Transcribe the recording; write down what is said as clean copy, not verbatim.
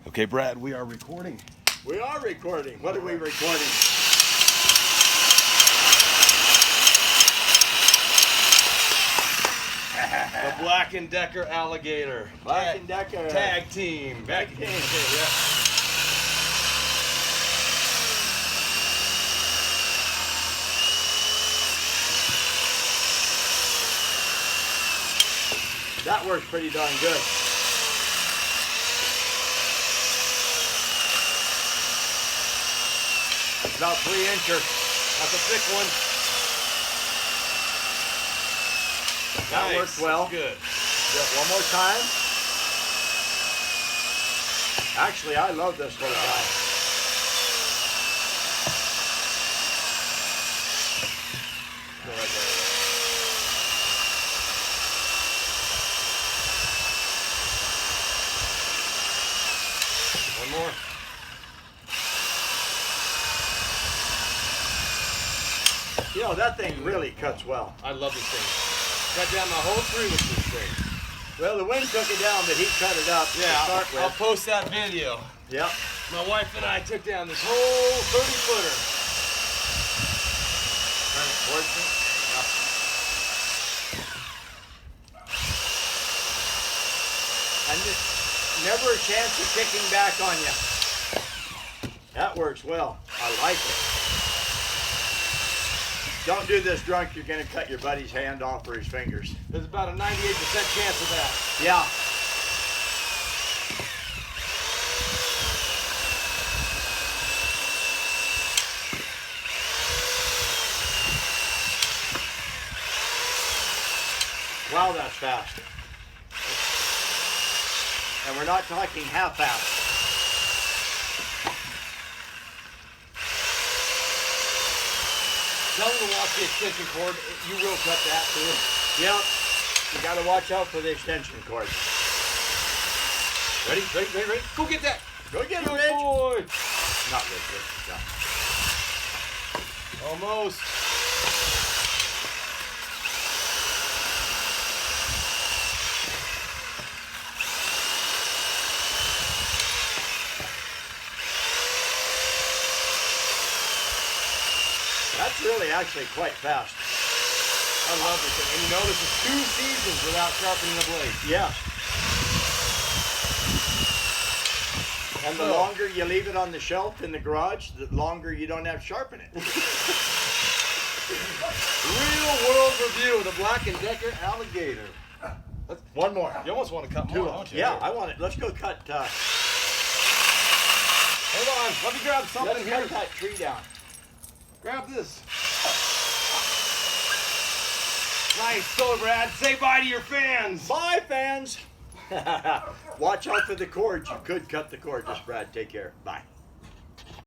Okay, Brad, we are recording. We are recording. What are we recording? The Black & Decker Alligator. Black & Decker. Tag team. Tag team. Yeah. That works pretty darn good. That's about 3-incher. That's a thick one. That Nice. works well. That's good. Yeah, one more time. Actually, I love this little guy. Go right there. One more. You know, that thing really cuts well. I love this thing. Cut down my whole tree with this thing. Well, the wind took it down, but he cut it up Yeah, to start with. I'll post that video. Yep. My wife and I took down this whole 30-footer. Turn it towards me. And just never a chance of kicking back on you. That works well. I like it. Don't do this drunk, you're going to cut your buddy's hand off or his fingers. There's about a 98% chance of that. Yeah. Wow, that's fast. And we're not talking half fast. Tell them to watch the extension cord. You will cut that too. Yep. You got to watch out for the extension cord. Ready? Ready? Ready? Ready? Go get that. Go get it, Good Rich. boy. Not Rich, Rich. No. Almost. That's really actually quite fast. I love this thing. And you know, this is 2 seasons without sharpening the blade. Yeah. And the So- longer you leave it on the shelf in the garage, the longer you don't have to sharpen it. Real world review of the Black & Decker Alligator. One more. You almost want to cut Two. more, don't you? Yeah, I want it. Let's go cut. Hold on. Let me grab something Let's here. cut that tree down. Grab this. Nice. So, Brad, say bye to your fans. Bye, fans. Watch out for the cords. You could cut the cord. Just Brad. Take care. Bye.